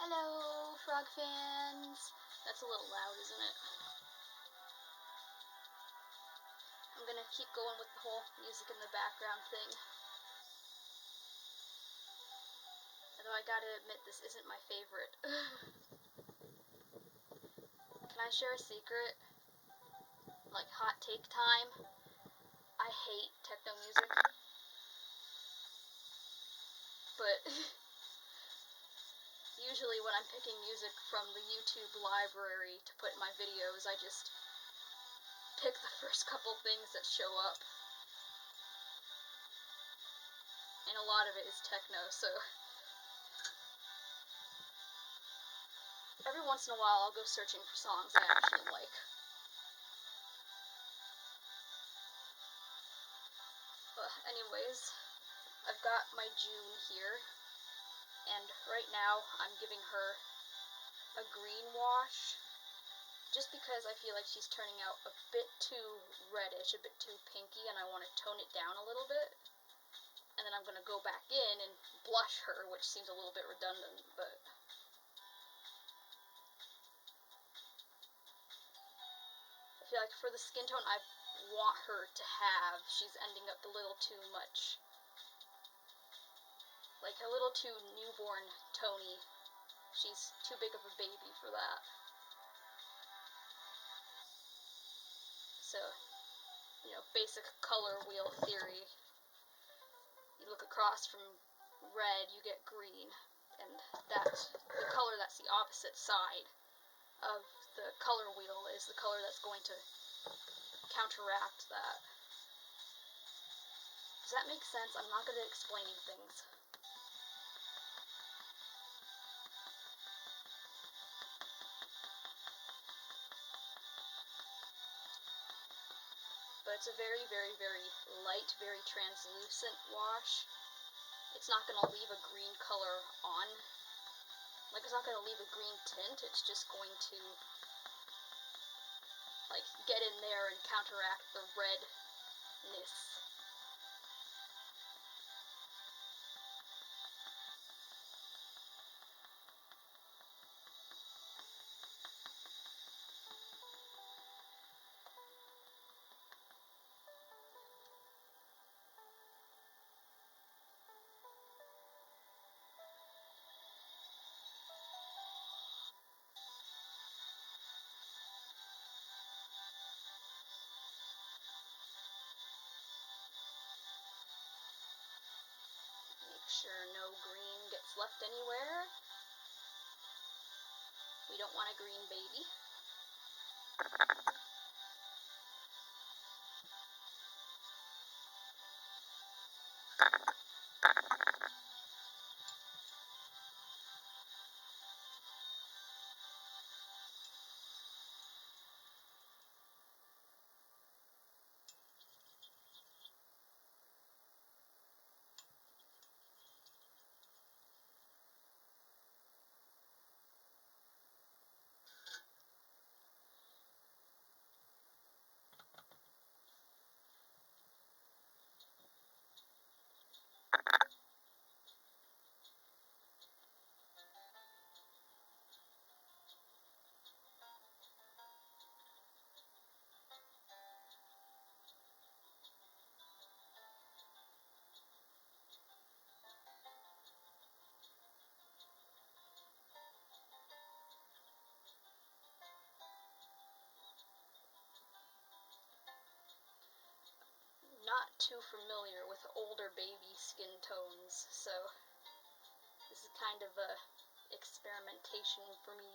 Hello, frog fans. That's a little loud, isn't it? I'm gonna keep going with the whole music in the background thing. Although I gotta admit, this isn't my favorite. Can I share a secret? Like, hot take time? I hate techno music. But usually when I'm picking music from the YouTube library to put in my videos, I just pick the first couple things that show up. And a lot of it is techno, so every once in a while I'll go searching for songs I actually like. Anyways, I've got my June here, and right now I'm giving her a green wash, just because I feel like she's turning out a bit too reddish, a bit too pinky, and I want to tone it down a little bit. And then I'm going to go back in and blush her, which seems a little bit redundant, but I feel like for the skin tone I want her to have, she's ending up a little too much, like a little too newborn tony. She's too big of a baby for that. So, you know, basic color wheel theory. You look across from red, you get green, and that's the color that's the opposite side of the color wheel is the color that's going to counteract that. Does that make sense? I'm not good at explaining things. But it's a very, very, very light, very translucent wash. It's not going to leave a green color on. Like, it's not going to leave a green tint. It's just going to, like, get in there and counteract the redness. Make sure no green gets left anywhere. We don't want a green baby. Not too familiar with older baby skin tones, so this is kind of a experimentation for me.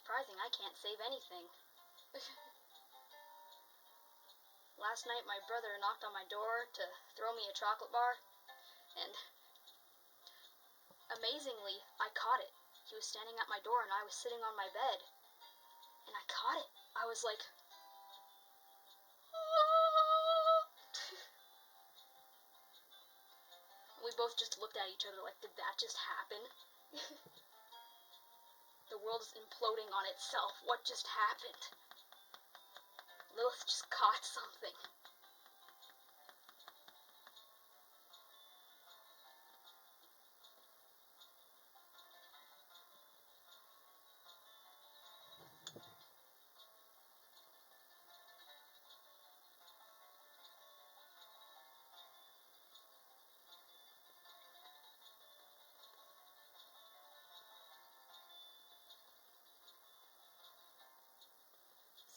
surprising, I can't save anything. Last night my brother knocked on my door to throw me a chocolate bar, and amazingly, I caught it. He was standing at my door and I was sitting on my bed, and I caught it. I was like, we both just looked at each other like, did that just happen? The world is imploding on itself. What just happened? Lilith just caught something.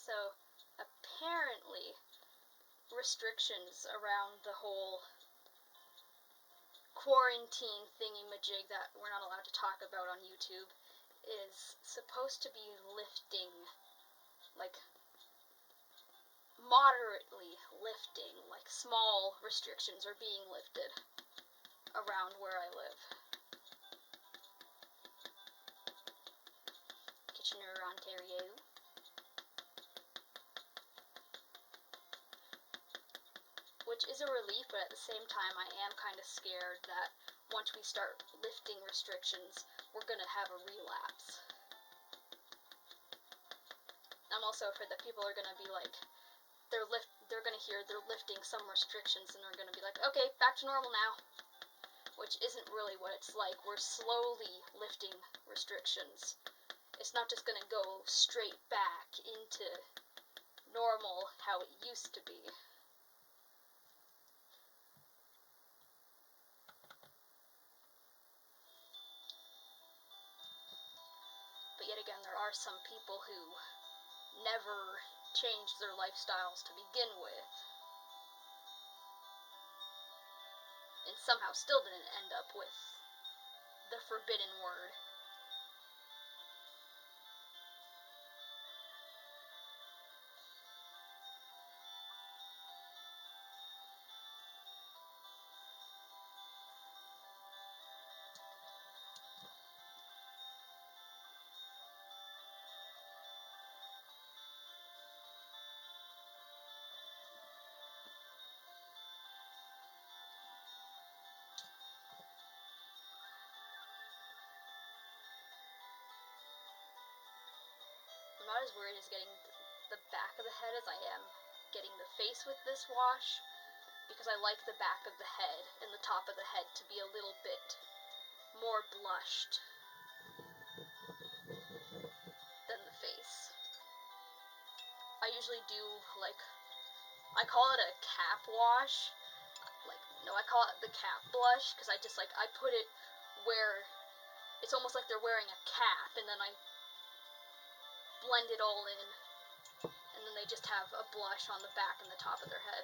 So, apparently, restrictions around the whole quarantine thingy-majig that we're not allowed to talk about on YouTube is supposed to be lifting, like, moderately lifting, like, small restrictions are being lifted around where I live. Kitchener, Ontario. Which is a relief, but at the same time, I am kind of scared that once we start lifting restrictions, we're gonna have a relapse. I'm also afraid that people are gonna be like, they're gonna hear they're lifting some restrictions, and they're gonna be like, okay, back to normal now. Which isn't really what it's like. We're slowly lifting restrictions. It's not just gonna go straight back into normal how it used to be. But yet again, there are some people who never changed their lifestyles to begin with, and somehow still didn't end up with the forbidden word. I'm not as worried as getting the back of the head as I am getting the face with this wash, because I like the back of the head and the top of the head to be a little bit more blushed than the face. I usually do, like, I call it a cap wash. Like, no, I call it the cap blush, because I just, like, I put it where it's almost like they're wearing a cap, and then I blend it all in, and then they just have a blush on the back and the top of their head.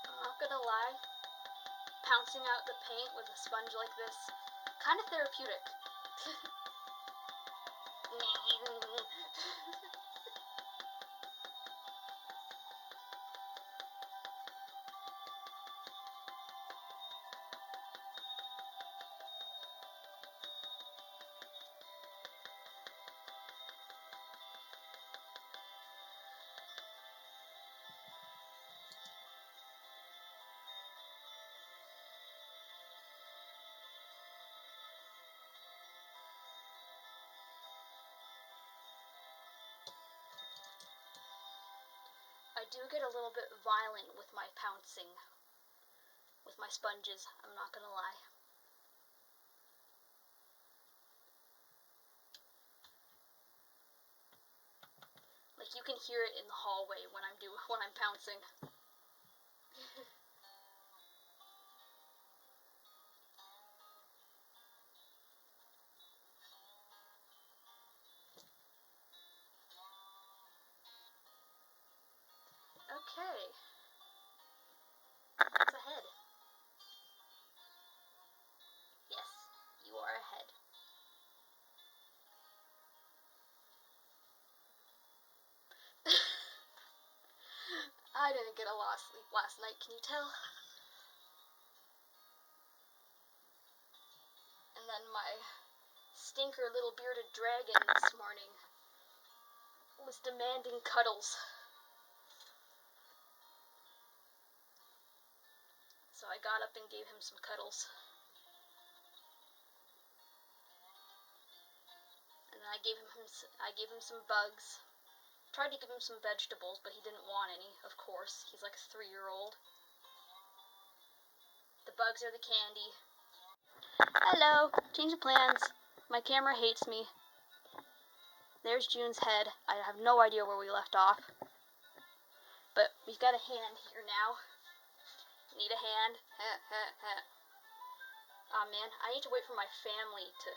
I'm not gonna lie, pouncing out the paint with a sponge like this, kind of therapeutic. I do get a little bit violent with my pouncing, with my sponges, I'm not gonna lie. Like, you can hear it in the hallway when I'm pouncing. Okay. It's ahead. Yes, you are ahead. I didn't get a lot of sleep last night, can you tell? And then my stinker little bearded dragon this morning was demanding cuddles. So I got up and gave him some cuddles. And then I gave him some bugs. Tried to give him some vegetables, but he didn't want any, of course. He's like a 3-year-old. The bugs are the candy. Hello, change of plans. My camera hates me. There's June's head. I have no idea where we left off. But we've got a hand here now. Need a hand? Aw, man, I need to wait for my family to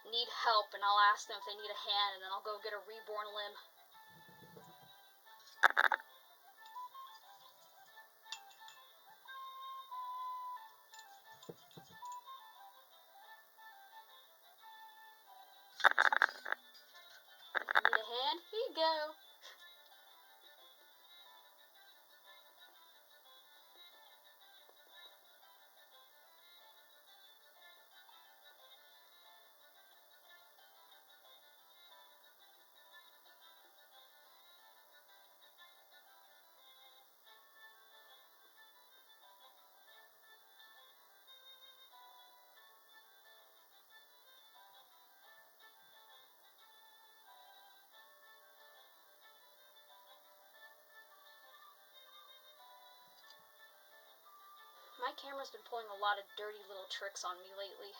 need help, and I'll ask them if they need a hand, and then I'll go get a reborn limb. Need a hand? Here you go. My camera's been pulling a lot of dirty little tricks on me lately.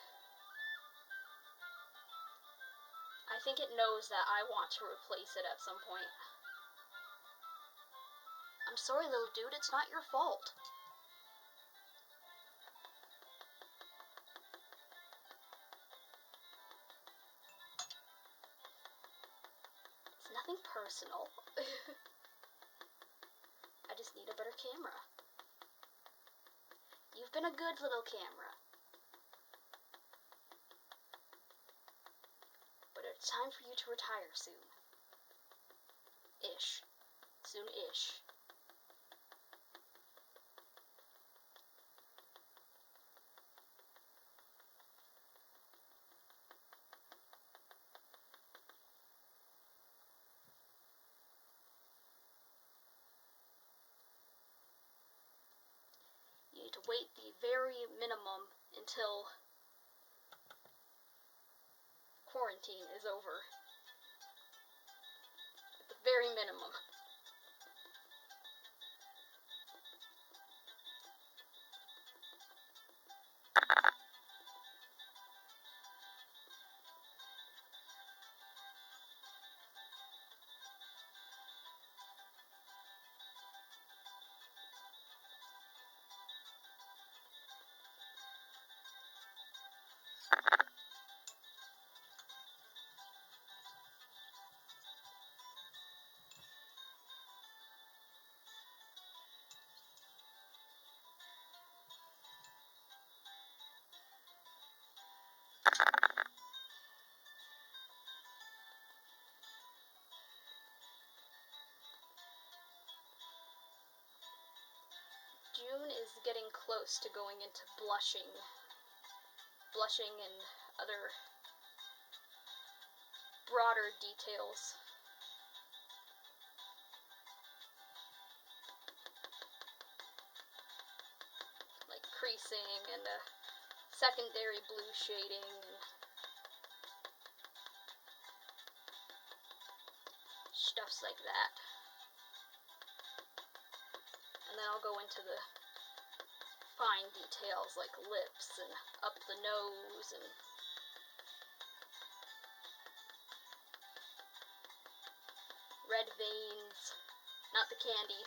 I think it knows that I want to replace it at some point. I'm sorry, little dude, it's not your fault. It's nothing personal. I just need a better camera. You've been a good little camera. But it's time for you to retire soon. Ish. Soon-ish. You need to wait the very minimum until quarantine is over. At the very minimum. June is getting close to going into blushing and other broader details. Like creasing and secondary blue shading and stuffs like that. then I'll go into the fine details like lips and up the nose and red veins, not the candy.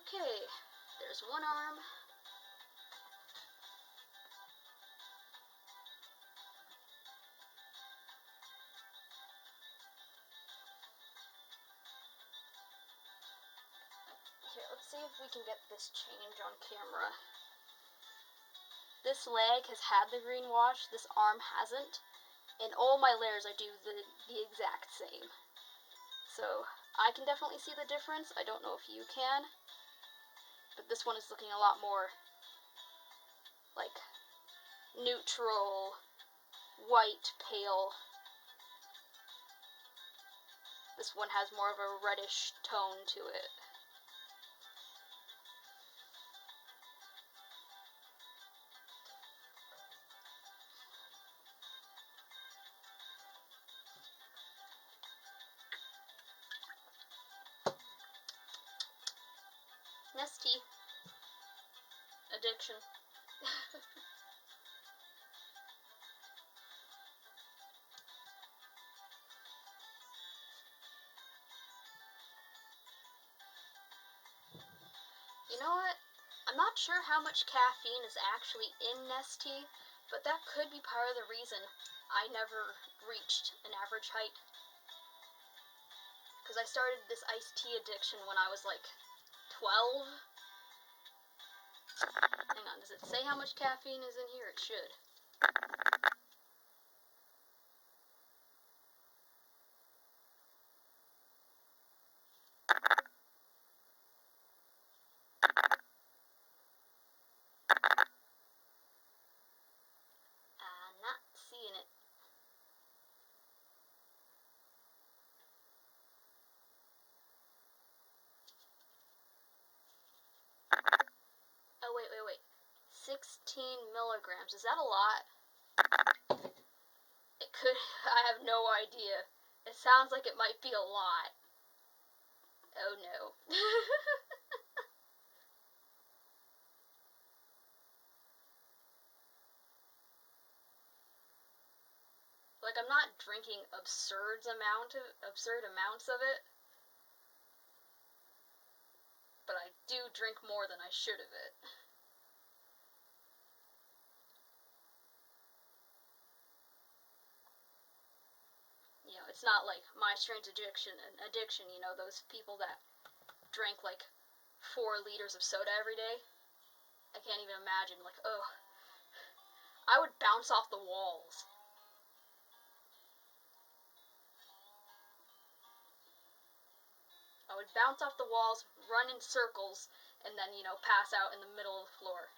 Okay, there's one arm. Here, let's see if we can get this change on camera. This leg has had the green wash, this arm hasn't. In all my layers I do the exact same. So I can definitely see the difference. I don't know if you can. But this one is looking a lot more like neutral, white, pale. This one has more of a reddish tone to it. Nesty. Addiction. You know what? I'm not sure how much caffeine is actually in Nestea, but that could be part of the reason I never reached an average height. Because I started this iced tea addiction when I was like 12. Hang on, does it say how much caffeine is in here? It should. Not seeing it. Oh, wait. 16 milligrams. Is that a lot? It could. I have no idea. It sounds like it might be a lot. Oh no. Like, I'm not drinking absurd amounts of it, but I do drink more than I should of it. You know, it's not like my strange addiction, you know, those people that drink like 4 liters of soda every day. I can't even imagine, like, ugh. I would bounce off the walls. I would bounce off the walls, run in circles, and then, you know, pass out in the middle of the floor.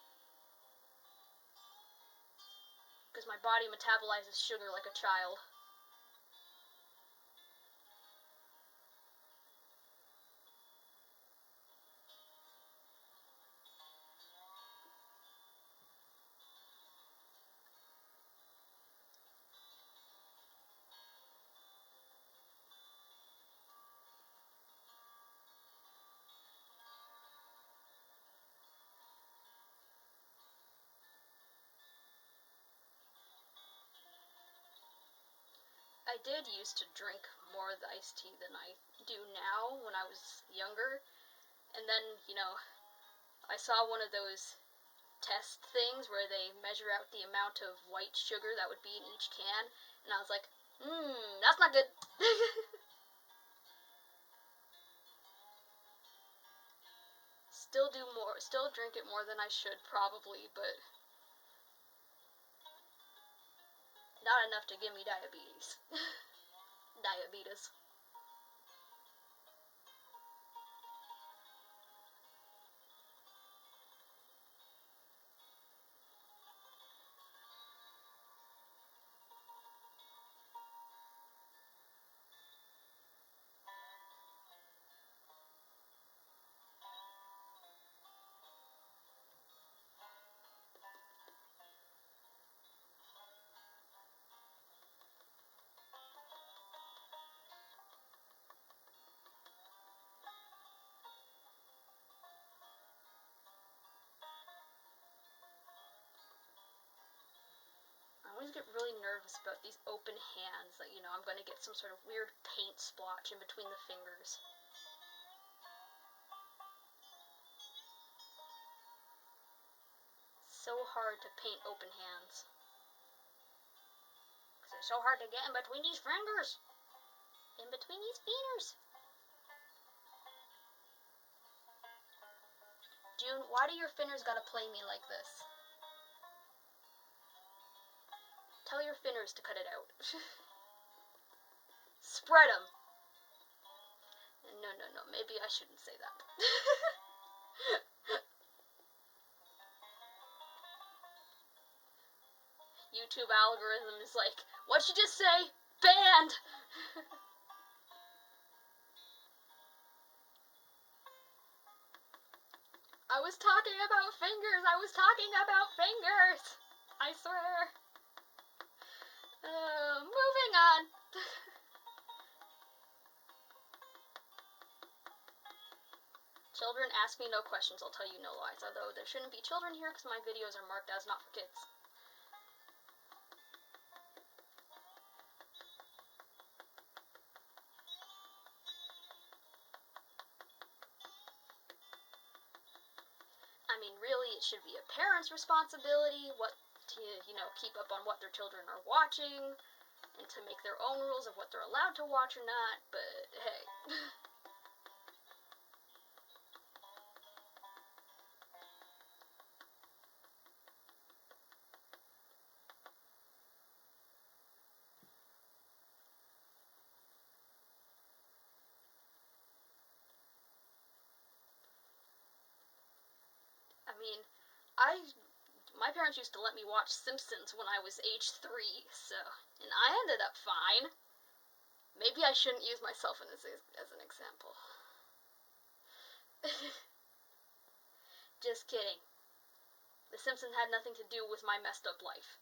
Because my body metabolizes sugar like a child. I did used to drink more of the iced tea than I do now when I was younger. And then, you know, I saw one of those test things where they measure out the amount of white sugar that would be in each can. And I was like, that's not good. Still drink it more than I should probably, but Not enough to give me diabetes. Diabetes. I always get really nervous about these open hands that, you know, I'm going to get some sort of weird paint splotch in between the fingers. So hard to paint open hands. Because they're so hard to get in between these fingers. In between these fingers. June, why do your fingers gotta play me like this? Tell your fingers to cut it out. Spread them. No, maybe I shouldn't say that. YouTube algorithm is like, what'd you just say? Banned! I was talking about fingers! I was talking about fingers! I swear. Moving on. Children, ask me no questions, I'll tell you no lies. Although there shouldn't be children here because my videos are marked as not for kids. I mean, really, it should be a parent's responsibility to, you know, keep up on what their children are watching and to make their own rules of what they're allowed to watch or not, but hey. I mean, my parents used to let me watch Simpsons when I was age 3, so, and I ended up fine. Maybe I shouldn't use myself as an example. Just kidding. The Simpsons had nothing to do with my messed up life.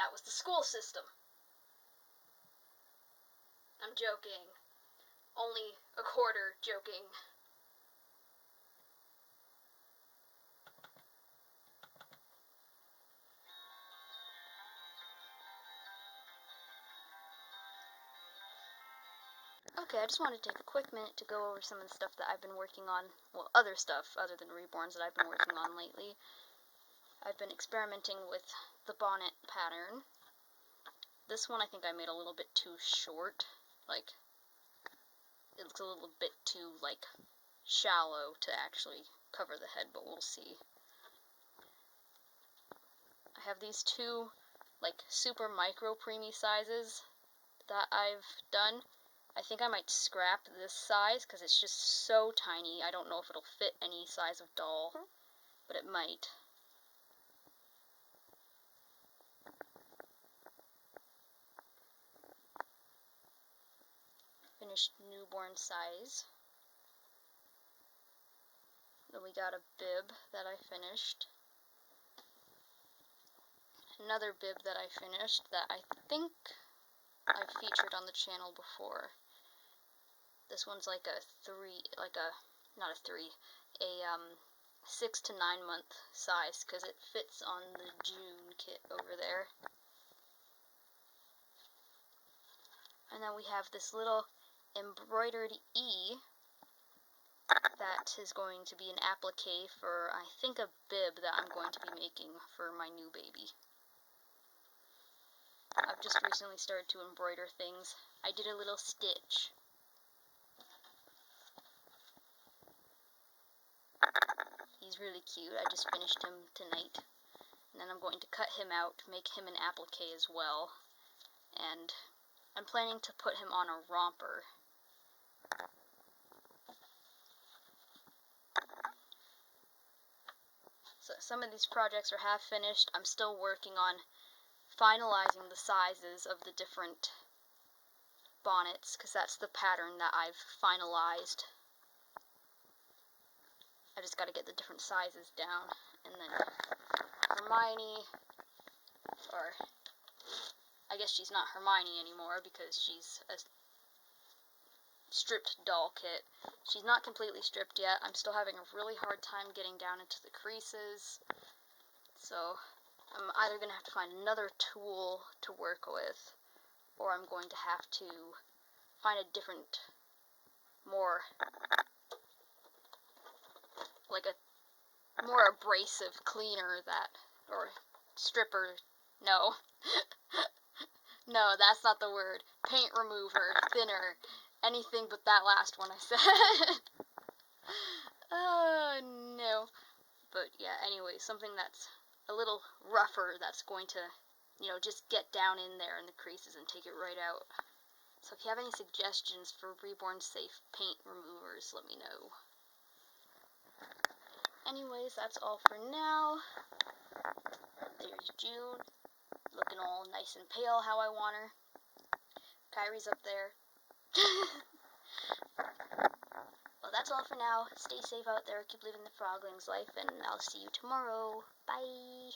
That was the school system. I'm joking. Only a quarter joking. Okay, I just wanted to take a quick minute to go over some of the stuff that I've been working on. Well, other stuff other than reborns that I've been working on lately. I've been experimenting with the bonnet pattern. This one I think I made a little bit too short. Like, it looks a little bit too, like, shallow to actually cover the head, but we'll see. I have these two, like, super micro preemie sizes that I've done. I think I might scrap this size because it's just so tiny. I don't know if it'll fit any size of doll, but it might. Finished newborn size. Then we got a bib that I finished. Another bib that I finished that I think I've featured on the channel before. This one's like a 6 to 9 month size because it fits on the June kit over there. And then we have this little embroidered E that is going to be an applique for, I think, a bib that I'm going to be making for my new baby. I've just recently started to embroider things. I did a little stitch. He's really cute. I just finished him tonight. And then I'm going to cut him out to make him an applique as well. And I'm planning to put him on a romper. So some of these projects are half finished. I'm still working on finalizing the sizes of the different bonnets, because that's the pattern that I've finalized. I just got to get the different sizes down. And then Hermione, or I guess she's not Hermione anymore because she's a stripped doll kit. She's not completely stripped yet. I'm still having a really hard time getting down into the creases. So I'm either going to have to find another tool to work with, or I'm going to have to find a different, more abrasive cleaner or stripper, no. No, that's not the word. Paint remover, thinner, anything but that last one I said. Oh, no. But yeah, anyway, something that's a little rougher, that's going to, just get down in there in the creases and take it right out. So if you have any suggestions for reborn safe paint removers, let me know. Anyways, that's all for now. There's June, looking all nice and pale how I want her. Kyrie's up there. Well, that's all for now. Stay safe out there, keep living the frogling's life, and I'll see you tomorrow. Bye!